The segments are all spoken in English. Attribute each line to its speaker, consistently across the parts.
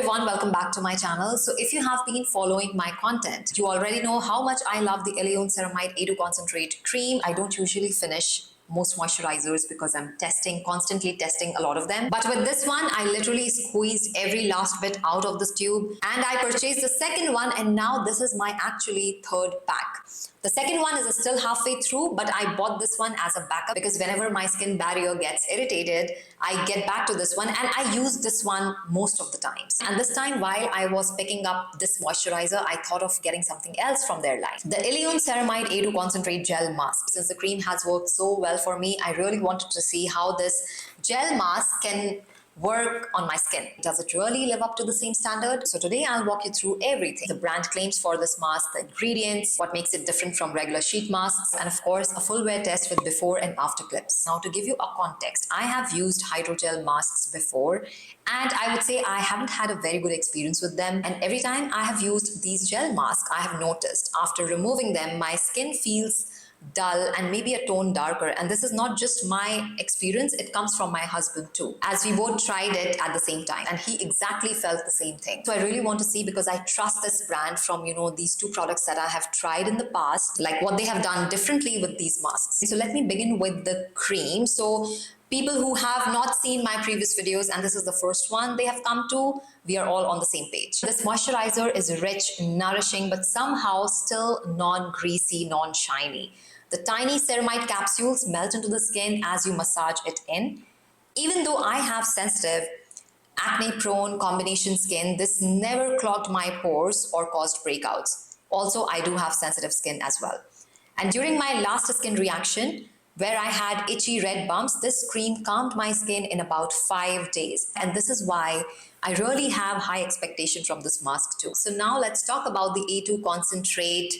Speaker 1: everyone, welcome back to my channel. So if you have been following my content, you already know how much I love the Illiyoon Ceramide A2 Concentrate Cream. I don't usually finish most moisturizers because I'm constantly testing a lot of them. But with this one, I literally squeezed every last bit out of this tube and I purchased the second one, and now this is my actually third pack. The second one is still halfway through, but I bought this one as a backup because whenever my skin barrier gets irritated, I get back to this one and I use this one most of the times. And this time while I was picking up this moisturizer, I thought of getting something else from their line. The Illiyoon Ceramide A2 Concentrate Gel Mask. Since the cream has worked so well for me, I really wanted to see how this gel mask can work on my skin. Does it really live up to the same standard? So today I'll walk you through everything. The brand claims for this mask, the ingredients, what makes it different from regular sheet masks, and of course a full wear test with before and after clips. Now to give you a context, I have used hydrogel masks before and I would say I haven't had a very good experience with them, and every time I have used these gel masks, I have noticed after removing them, my skin feels dull and maybe a tone darker. And this is not just my experience, it comes from my husband too, as we both tried it at the same time and he exactly felt the same thing. So I really want to see, because I trust this brand from these two products that I have tried in the past, like what they have done differently with these masks. So let me begin with the cream. So people who have not seen my previous videos and this is the first one they have come to, we are all on the same page. This moisturizer is rich, nourishing, but somehow still non-greasy, non-shiny. The tiny ceramide capsules melt into the skin as you massage it in. Even though I have sensitive, acne-prone combination skin, this never clogged my pores or caused breakouts. Also, I do have sensitive skin as well. And during my last skin reaction, where I had itchy red bumps, this cream calmed my skin in about 5 days. And this is why I really have high expectation from this mask too. So now let's talk about the A2 Concentrate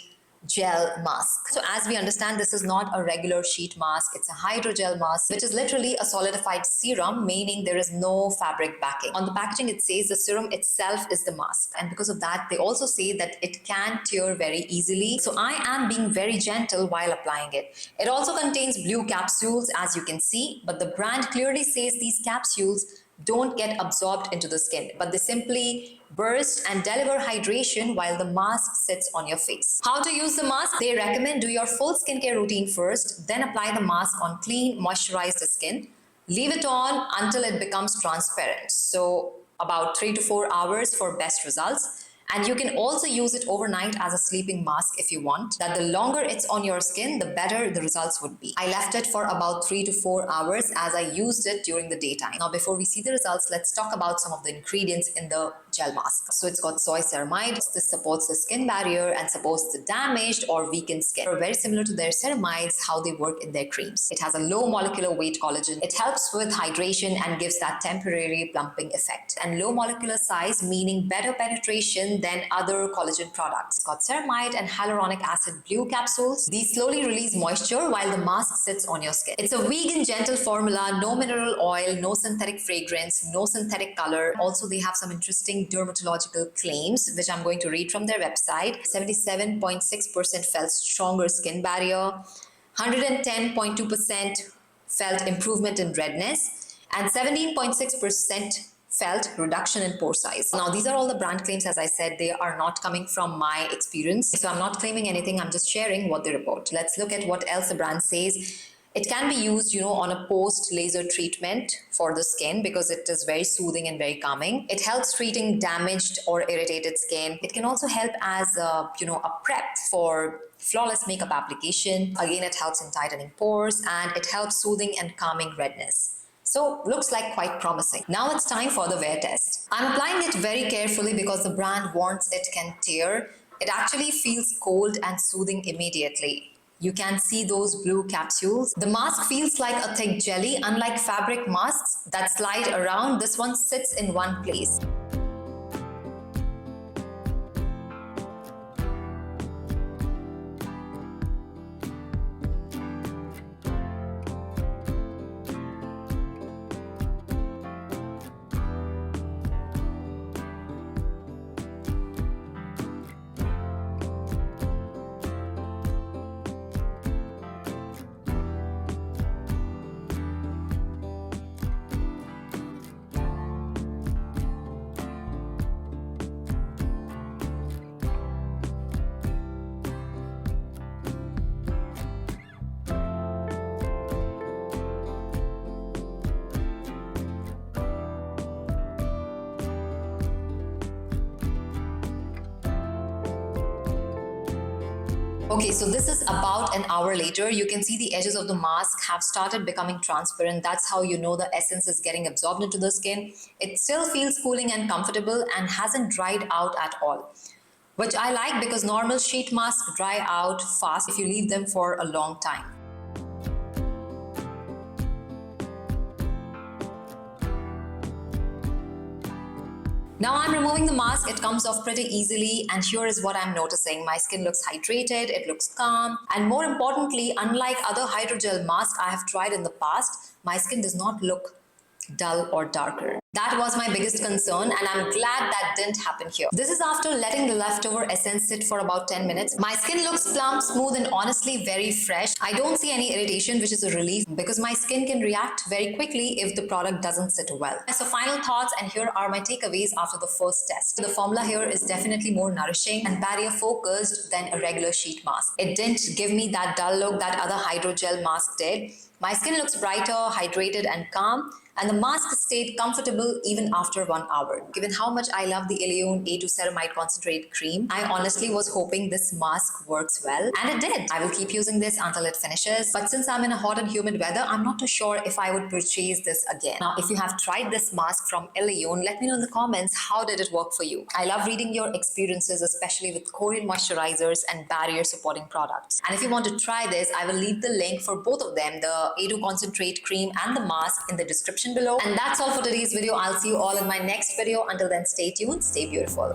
Speaker 1: Gel Mask. So as we understand, this is not a regular sheet mask, it's a hydrogel mask, which is literally a solidified serum, meaning there is no fabric backing. On the packaging it says the serum itself is the mask, and because of that they also say that it can tear very easily. So I am being very gentle while applying it. It also contains blue capsules, as you can see, but the brand clearly says these capsules don't get absorbed into the skin, but they simply burst and deliver hydration while the mask sits on your face. How to use the mask? They recommend do your full skincare routine first, then apply the mask on clean, moisturized skin. Leave it on until it becomes transparent. So about 3 to 4 hours for best results. And you can also use it overnight as a sleeping mask if you want. That the longer it's on your skin, the better the results would be. I left it for about 3 to 4 hours as I used it during the daytime. Now before we see the results, let's talk about some of the ingredients in the gel mask. So it's got soy ceramide. This supports the skin barrier and supports the damaged or weakened skin. They're very similar to their ceramides, how they work in their creams. It has a low molecular weight collagen. It helps with hydration and gives that temporary plumping effect. And low molecular size, meaning better penetration than other collagen products. It's got ceramide and hyaluronic acid blue capsules. These slowly release moisture while the mask sits on your skin. It's a vegan gentle formula, no mineral oil, no synthetic fragrance, no synthetic color. Also, they have some interesting dermatological claims, which I'm going to read from their website. 77.6% felt stronger skin barrier, 110.2% felt improvement in redness, and 17.6% felt reduction in pore size. Now these are all the brand claims. As I said, they are not coming from my experience, so I'm not claiming anything, I'm just sharing what they report. Let's look at what else the brand says. It can be used, on a post-laser treatment for the skin because it is very soothing and very calming. It helps treating damaged or irritated skin. It can also help as a prep for flawless makeup application. Again, it helps in tightening pores and it helps soothing and calming redness. So looks like quite promising. Now it's time for the wear test. I'm applying it very carefully because the brand warns it can tear. It actually feels cold and soothing immediately. You can see those blue capsules. The mask feels like a thick jelly. Unlike fabric masks that slide around, this one sits in one place. Okay, so this is about an hour later. You can see the edges of the mask have started becoming transparent. That's how you know the essence is getting absorbed into the skin. It still feels cooling and comfortable and hasn't dried out at all, which I like because normal sheet masks dry out fast if you leave them for a long time. Now I'm removing the mask. It comes off pretty easily, and here is what I'm noticing. My skin looks hydrated, it looks calm, and more importantly, unlike other hydrogel masks I have tried in the past, my skin does not look dull or darker. That was my biggest concern, and I'm glad that didn't happen here. This is after letting the leftover essence sit for about 10 minutes. My skin looks plump, smooth, and honestly very fresh. I don't see any irritation, which is a relief because my skin can react very quickly if the product doesn't sit well. So final thoughts, and here are my takeaways after the first test. The formula here is definitely more nourishing and barrier focused than a regular sheet mask. It didn't give me that dull look that other hydrogel mask did. My skin looks brighter, hydrated, and calm, and the mask stayed comfortable even after 1 hour. Given how much I love the Illiyoon A2 Ceramide Concentrate Cream, I honestly was hoping this mask works well, and it did. I will keep using this until it finishes, but since I'm in a hot and humid weather, I'm not too sure if I would purchase this again. Now, if you have tried this mask from Illiyoon, let me know in the comments how did it work for you. I love reading your experiences, especially with Korean moisturizers and barrier supporting products. And if you want to try this, I will leave the link for both of them, the A2 Concentrate Cream and the mask, in the description below. And that's all for today's video. I'll see you all in my next video. Until then, stay tuned, stay beautiful.